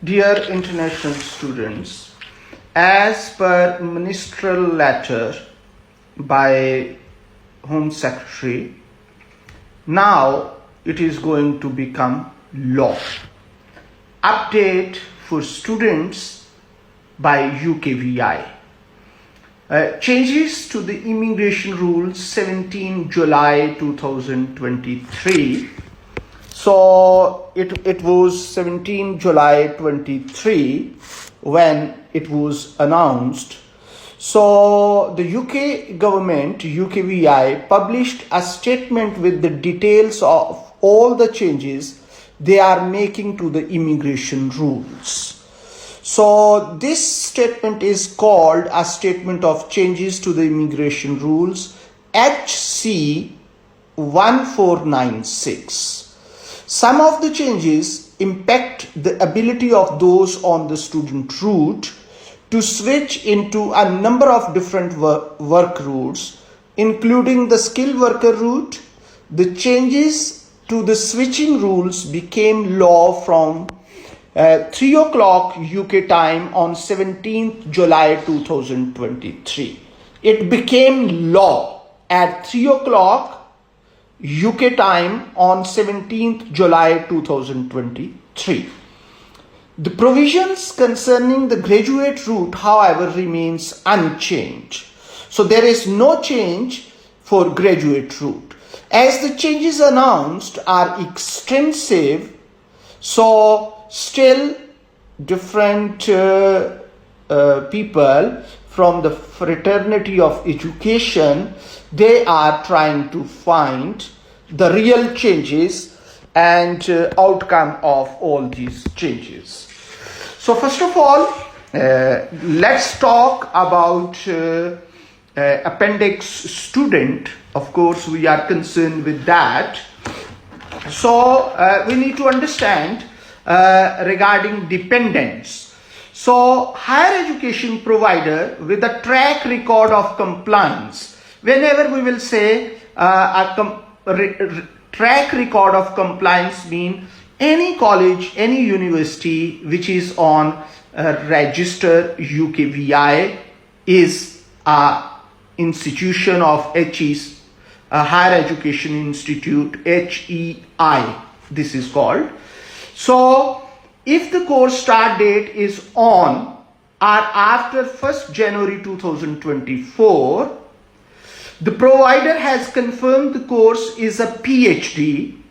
Dear international students, as per ministerial letter by Home Secretary, now it is going to become law. Update for students by UKVI. Changes to the immigration rules 17 July 2023. So it was 17 July 23 when it was announced. So the UK government, UKVI, published a statement with the details of all the changes they are making to the immigration rules. So this statement is called a Statement of Changes to the Immigration Rules, HC 1496. Some of the changes impact the ability of those on the student route to switch into a number of different work routes, including the skilled worker route. The changes to the switching rules became law from 3 o'clock UK time on 17th July 2023. It became law at 3 o'clock UK time on 17th July 2023. The provisions concerning the graduate route, however, remains unchanged. So there is no change for graduate route. As the changes announced are extensive, so still different people from the fraternity of education, they are trying to find the real changes and outcome of all these changes. So first of all, let's talk about appendix student. Of course, we are concerned with that. So we need to understand regarding dependents. So higher education provider with a track record of compliance. Whenever we will say track record of compliance mean any college, any university which is on register UKVI is a institution of HE's higher education institute, HEI this is called. So if the course start date is on or after 1st January 2024, the provider has confirmed the course is a PhD,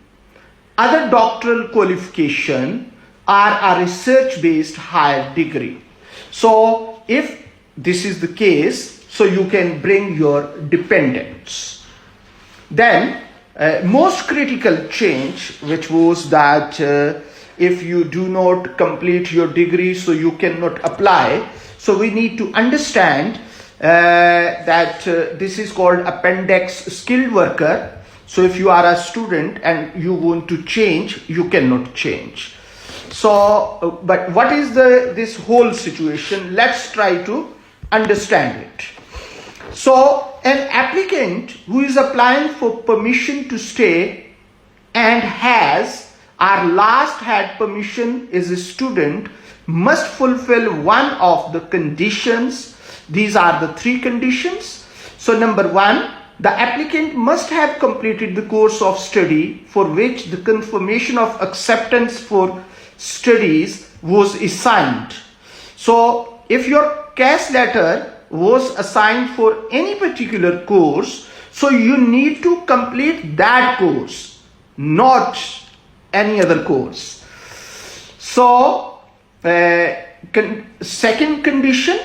other doctoral qualification, or a research-based higher degree. So if this is the case, so you can bring your dependents. Then most critical change, which was that if you do not complete your degree, so you cannot apply. So we need to understand that this is called appendix skilled worker. So if you are a student and you want to change, you cannot change. So but what is this whole situation? Let's try to understand it. So an applicant who is applying for permission to stay and has or last had permission is a student must fulfill one of the conditions. These are the three conditions. So number one, the applicant must have completed the course of study for which the confirmation of acceptance for studies was assigned. So if your case letter was assigned for any particular course, so you need to complete that course, not any other course. So second condition,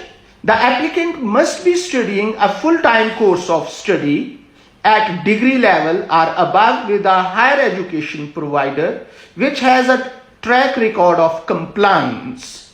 the applicant must be studying a full-time course of study at degree level or above with a higher education provider which has a track record of compliance.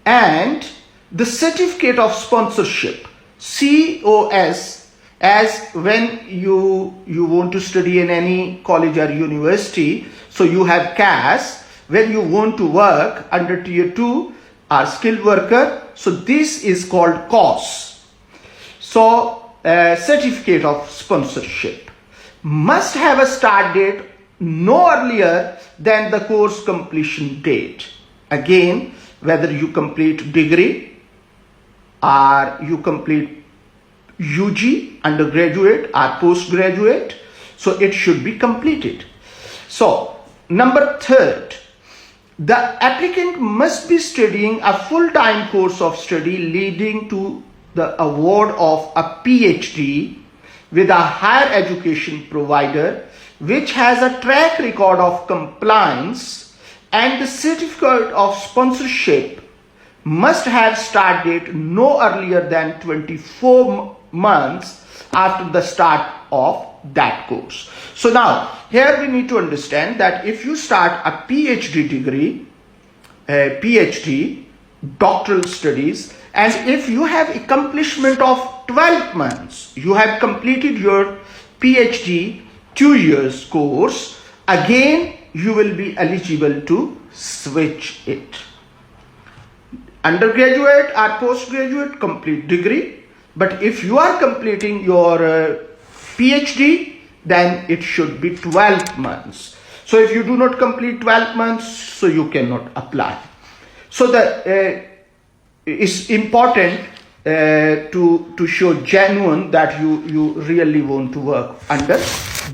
And the certificate of sponsorship, COS, as when you want to study in any college or university, so you have CAS. When you want to work under tier 2 or skilled worker, so this is called COS. So certificate of sponsorship must have a start date no earlier than the course completion date. Again, whether you complete degree or you complete UG, undergraduate or postgraduate, so it should be completed. So, number third, the applicant must be studying a full-time course of study leading to the award of a PhD with a higher education provider which has a track record of compliance, and the certificate of sponsorship must have start date no earlier than 24 months after the start of that course. So now here we need to understand that if you start a PhD degree, PhD, doctoral studies, and if you have accomplishment of 12 months, you have completed your PhD 2 years course, again you will be eligible to switch it. Undergraduate or postgraduate, complete degree, but if you are completing your PhD, then it should be 12 months. So if you do not complete 12 months, so you cannot apply. So it's important to show genuine that you really want to work under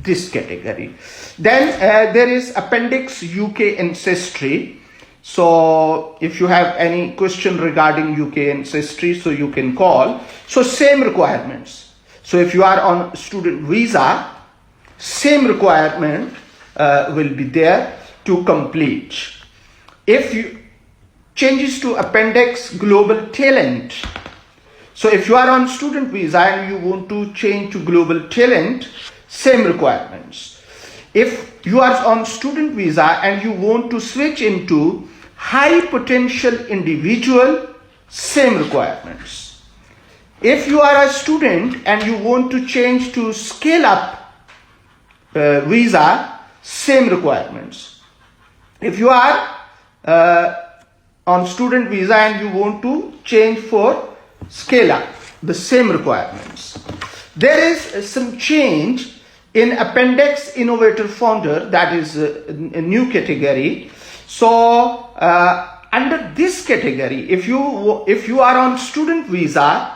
this category. Then there is Appendix UK Ancestry. So if you have any question regarding UK Ancestry, so you can call. So same requirements. So if you are on student visa, same requirement will be there to complete. If you changes to Appendix Global Talent. So if you are on student visa and you want to change to Global Talent, same requirements. If you are on student visa and you want to switch into High Potential Individual, same requirements. If you are a student and you want to change to Scale Up visa, same requirements. If you are on student visa and you want to change for Scale Up, the same requirements. There is some change in Appendix Innovator Founder, that is a new category. So under this category, if you are on student visa,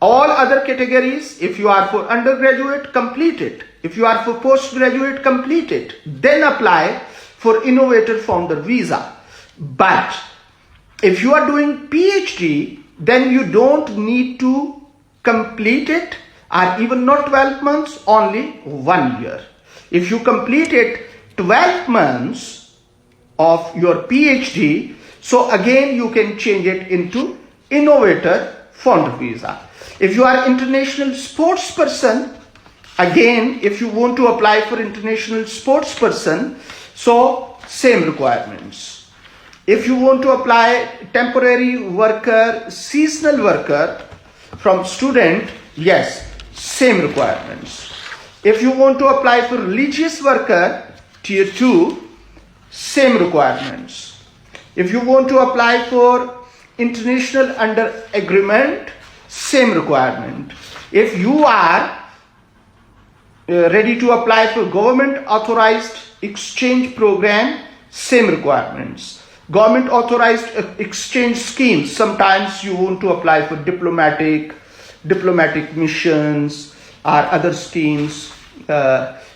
all other categories, if you are for undergraduate, complete it. If you are for postgraduate, complete it. Then apply for Innovator Founder visa. But if you are doing PhD, then you don't need to complete it, or even not 12 months, only 1 year. If you complete it 12 months of your PhD, so again you can change it into Innovator Founder visa. If you are international sports person, again if you want to apply for international sports person, so same requirements. If you want to apply temporary worker, seasonal worker from student, yes, same requirements. If you want to apply for religious worker, tier 2, same requirements. If you want to apply for international under agreement, same requirement. If you are ready to apply for government authorized exchange program, same requirements. Government authorized exchange schemes, sometimes you want to apply for diplomatic missions or other schemes,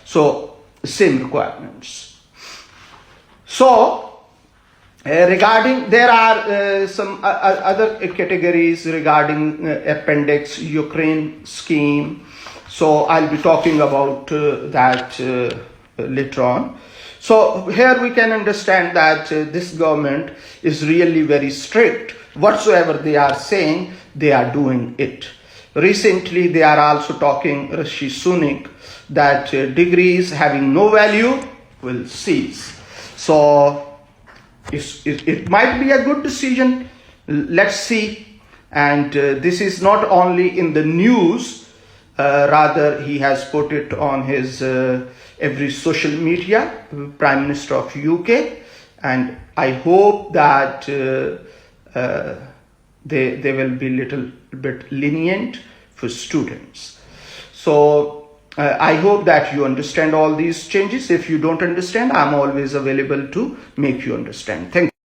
so same requirements. So regarding, there are some other categories regarding Appendix Ukraine scheme, so I'll be talking about that later on. So here we can understand that this government is really very strict. Whatsoever they are saying, they are doing it. Recently, they are also talking, Rishi Sunak, that degrees having no value will cease. So it might be a good decision. Let's see. And this is not only in the news, rather he has put it on his every social media, Prime Minister of UK, and I hope that they will be little bit lenient for students. So I hope that you understand all these changes. If you don't understand, I'm always available to make you understand. Thank you.